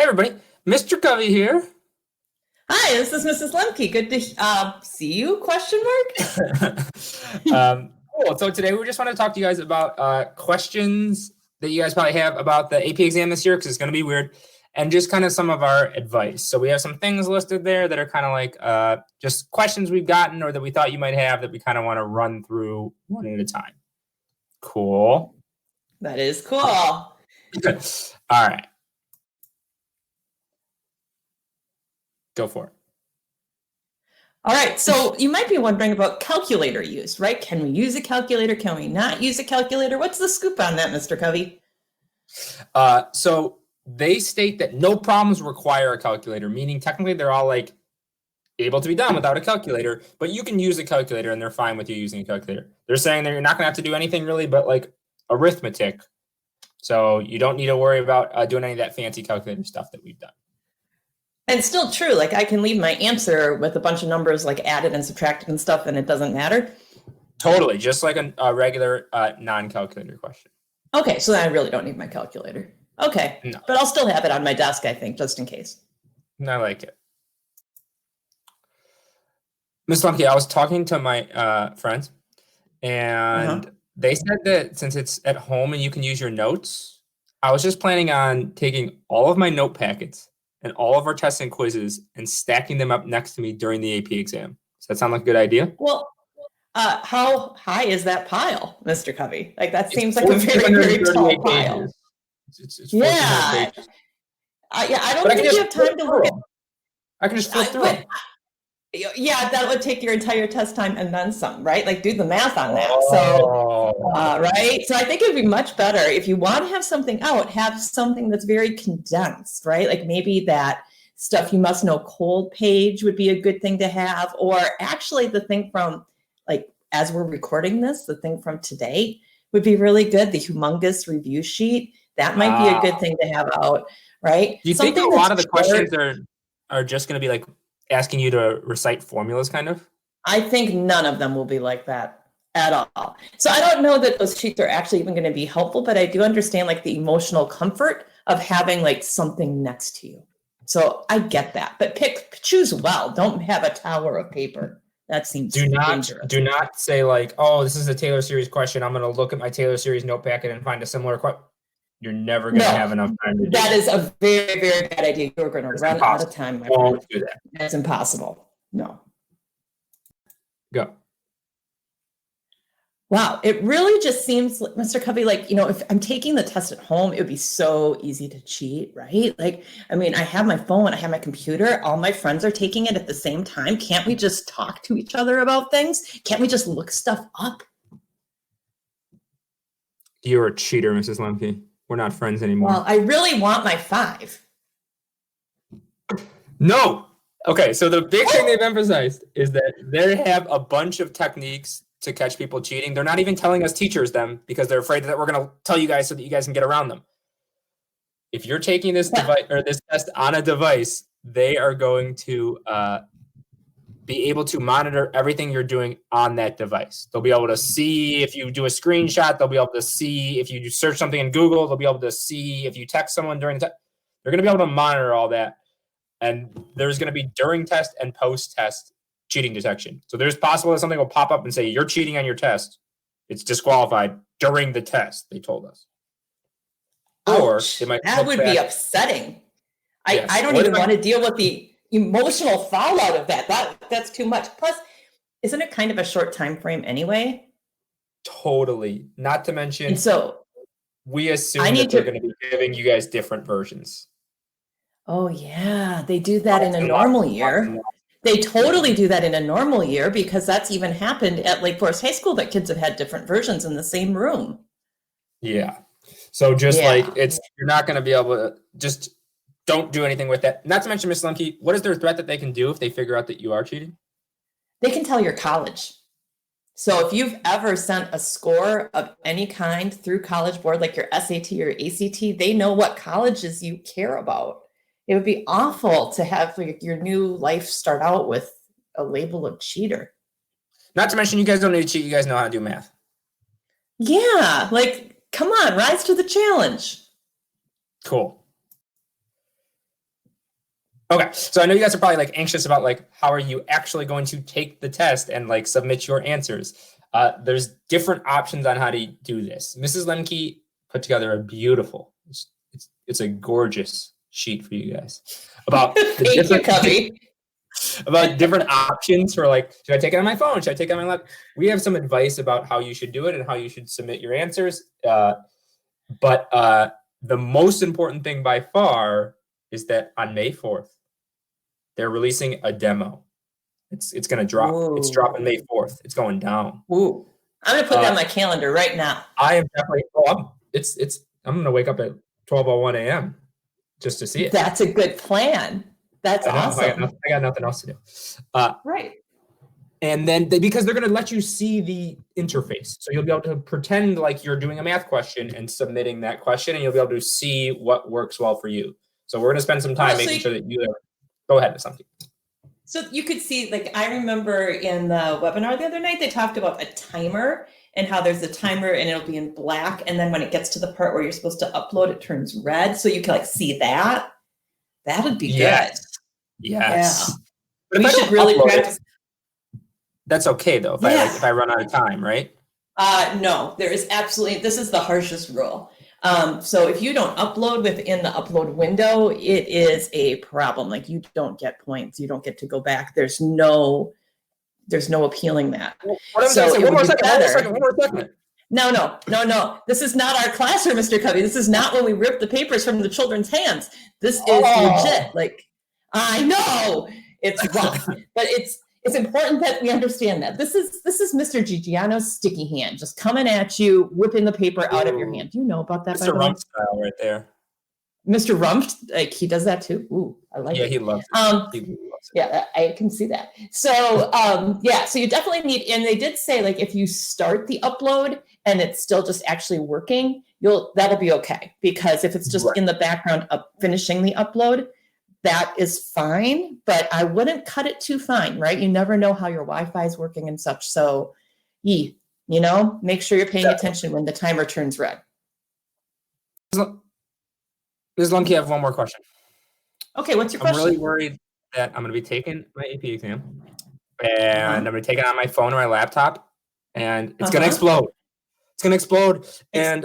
Hey everybody, Mr. Covey here. Hi, this is Mrs. Lemke. Good to see you? Question mark. Cool. So today we just want to talk to you guys about questions that you guys probably have about the AP exam this year, because it's going to be weird, and just kind of some of our advice. So we have some things listed there that are kind of like just questions we've gotten or that we thought you might have that we kind of want to run through one at a time. Cool. That is cool. All right. Go for it. All right. So you might be wondering about calculator use, right? Can we use a calculator? Can we not use a calculator? What's the scoop on that, Mr. Covey? So they state that no problems require a calculator, meaning technically they're all like able to be done without a calculator, but you can use a calculator and they're fine with you using a calculator. They're saying that you're not going to have to do anything really but like arithmetic. So you don't need to worry about doing any of that fancy calculator stuff that we've done. And still true. Like I can leave my answer with a bunch of numbers like added and subtracted and stuff, and it doesn't matter. Totally. Just like a regular non-calculator question. Okay. So then I really don't need my calculator. Okay. No. But I'll still have it on my desk, I think, just in case. I like it. Ms. Lemke, I was talking to my friends, and they said that since it's at home and you can use your notes, I was just planning on taking all of my note packets and all of our tests and quizzes and stacking them up next to me during the AP exam. Does that sound like a good idea? Well, how high is that pile, Mr. Covey? Like that seems like a very, very tall pile. It's yeah. I don't think you have time to look at. I can just flip through it. Yeah, that would take your entire test time and then some, right? Like do the math on that. So, right? So I think it would be much better if you want to have something out, have something that's very condensed, right? Like maybe that stuff you must know cold page would be a good thing to have, or actually the thing from like, as we're recording this, the thing from today would be really good. The humongous review sheet, that might be a good thing to have out, right? Do you think a lot of the questions are just going to be like asking you to recite formulas kind of? I think none of them will be like that at all. So I don't know that those sheets are actually even going to be helpful, but I do understand like the emotional comfort of having like something next to you. So I get that, but choose well. Don't have a tower of paper. That seems dangerous. Do not say like, oh, this is a Taylor series question. I'm going to look at my Taylor series note packet and find a similar question. You're never going to have enough time to do that. Is a very, very bad idea. You're going to run out of time. Won't do that. That's impossible. No. Go. Wow. It really just seems, Mr. Covey, like, if I'm taking the test at home, it would be so easy to cheat, right? Like, I mean, I have my phone, I have my computer, all my friends are taking it at the same time. Can't we just talk to each other about things? Can't we just look stuff up? You're a cheater, Mrs. Lemke. We're not friends anymore. Well, I really want my 5. No. Okay, so the big thing they've emphasized is that they have a bunch of techniques to catch people cheating. They're not even telling us teachers them because they're afraid that we're going to tell you guys so that you guys can get around them. If you're taking this device or this test on a device, they are going to be able to monitor everything you're doing on that device. They'll be able to see if you do a screenshot. They'll be able to see if you search something in Google. They'll be able to see if you text someone during the test. They're going to be able to monitor all that. And there's going to be during test and post-test cheating detection. So there's possible that something will pop up and say, you're cheating on your test. It's disqualified during the test, they told us. Or they might that would be upsetting. Yes. I don't even want to deal with the emotional fallout of that. That's too much. Plus, isn't it kind of a short time frame anyway? Totally. Not to mention, and so we assume that they're going to be giving you guys different versions. Oh yeah, they do that in a normal year. They totally do that in a normal year because that's even happened at Lake Forest High School that kids have had different versions in the same room. Yeah. So just like you're not going to be able to just don't do anything with that. Not to mention, Ms. Lemke, what is their threat that they can do if they figure out that you are cheating? They can tell your college. So if you've ever sent a score of any kind through College Board, like your SAT or ACT, they know what colleges you care about. It would be awful to have your new life start out with a label of cheater. Not to mention, you guys don't need to cheat. You guys know how to do math. Yeah, like, come on, rise to the challenge. Cool. Okay, so I know you guys are probably like anxious about like how are you actually going to take the test and like submit your answers. There's different options on how to do this. Mrs. Lemke put together a beautiful, it's a gorgeous sheet for you guys about Thank you, Cubby. about different options for like, should I take it on my phone? Should I take it on my laptop? We have some advice about how you should do it and how you should submit your answers. But the most important thing by far is that on May 4th, they're releasing a demo. It's going to drop. Whoa. It's dropping May 4th. It's going down. Ooh. I'm going to put that on my calendar right now. I am definitely, I'm going to wake up at 12:01 a.m. just to see it. That's a good plan. That's awesome. I got nothing else to do. Right. And then because they're going to let you see the interface. So you'll be able to pretend like you're doing a math question and submitting that question, and you'll be able to see what works well for you. So we're going to spend some time making sure that you go ahead with something. So you could see, like, I remember in the webinar the other night, they talked about a timer and how there's a timer and it'll be in black. And then when it gets to the part where you're supposed to upload, it turns red. So you can like see that. That would be good. Yes. Yeah. But we should really practice. That's okay though. If I run out of time, right? No, there is absolutely, this is the harshest rule. So if you don't upload within the upload window, it is a problem. Like you don't get points. You don't get to go back. There's no appealing that. One more second. No. This is not our classroom, Mr. Covey. This is not when we rip the papers from the children's hands. This is legit. Like, I know it's rough, but it's important that we understand that this is Mr. Gigiano's sticky hand, just coming at you, whipping the paper out of your hand. Do you know about that? Mr. Rumpf style right there. Mr. Rumpf, like he does that too. Ooh, I like it. Yeah, he loves it. Yeah, I can see that. So, so you definitely need, and they did say like if you start the upload and it's still just actually working, that'll be okay, because if it's just in the background of finishing the upload, that is fine, but I wouldn't cut it too fine, right? You never know how your Wi-Fi is working and such. So, make sure you're paying attention when the timer turns red. Ms. Lemke, I have one more question. Okay, what's your question? I'm really worried that I'm going to be taking my AP exam, and I'm going to take it on my phone or my laptop, and it's going to explode. It's going to explode. And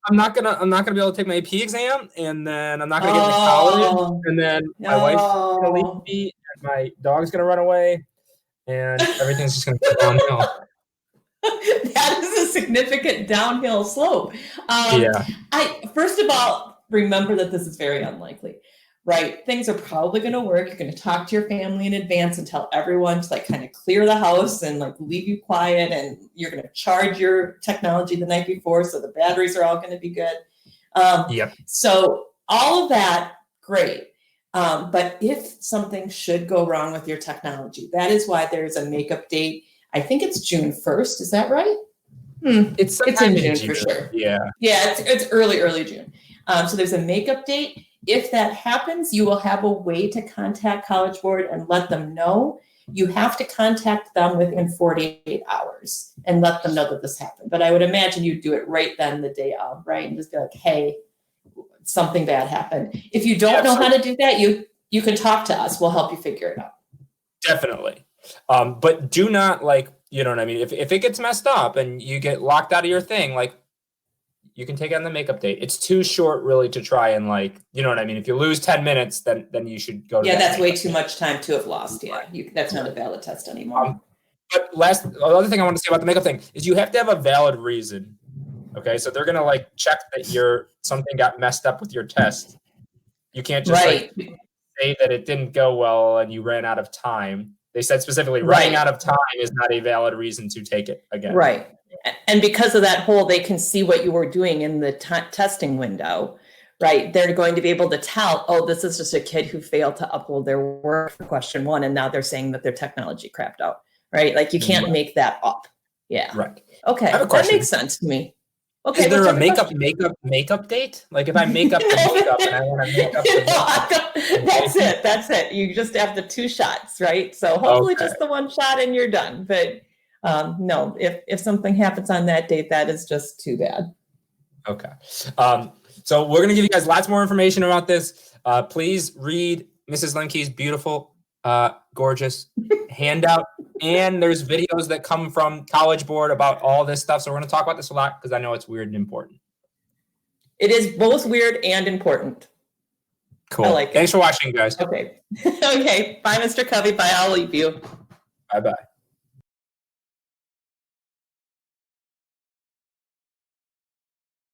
I'm not gonna be able to take my AP exam, and then I'm not gonna get into college, and then my wife's gonna leave me, and my dog's gonna run away, and everything's just gonna go downhill. That is a significant downhill slope. First of all, remember that this is very unlikely, right? Things are probably going to work. You're going to talk to your family in advance and tell everyone to like kind of clear the house and like leave you quiet, and you're going to charge your technology the night before, so the batteries are all going to be good. So all of that, great. But if something should go wrong with your technology, that is why there's a makeup date. I think it's June 1st. Is that right? It's in June for sure. Yeah, it's early June. So there's a makeup date. If that happens, you will have a way to contact College Board and let them know. You have to contact them within 48 hours and let them know that this happened. But I would imagine you'd do it right then, the day of, right? And just be like, hey, something bad happened. If you don't know how to do that, you can talk to us. We'll help you figure it out. Definitely. But do not you know what I mean? If it gets messed up and you get locked out of your thing, you can take it on the makeup date. It's too short really to try and you know what I mean? If you lose 10 minutes, then you should go to that's way too much time to have lost. Yeah, that's not a valid test anymore. But the other thing I want to say about the makeup thing is you have to have a valid reason. Okay, so they're gonna check that something got messed up with your test. You can't just say that it didn't go well and you ran out of time. They said specifically running out of time is not a valid reason to take it again. Right. And because of that hole, they can see what you were doing in the testing window, right? They're going to be able to tell, this is just a kid who failed to upload their work for question 1, and now they're saying that their technology crapped out, right? You can't make that up. Yeah. Right. Okay. That makes sense to me. Okay. Is there a makeup date? If I make up the makeup and I want to make up the makeup. That's it. You just have the 2 shots, right? So hopefully just the 1 shot and you're done. But no, if something happens on that date, that is just too bad. Okay. So we're going to give you guys lots more information about this. Please read Mrs. Lemke's beautiful, gorgeous handout. And there's videos that come from College Board about all this stuff. So we're going to talk about this a lot because I know it's weird and important. It is both weird and important. Cool. I like it. Thanks for watching, guys. Okay. Okay. Bye, Mr. Covey. Bye. I'll leave you. Bye-bye.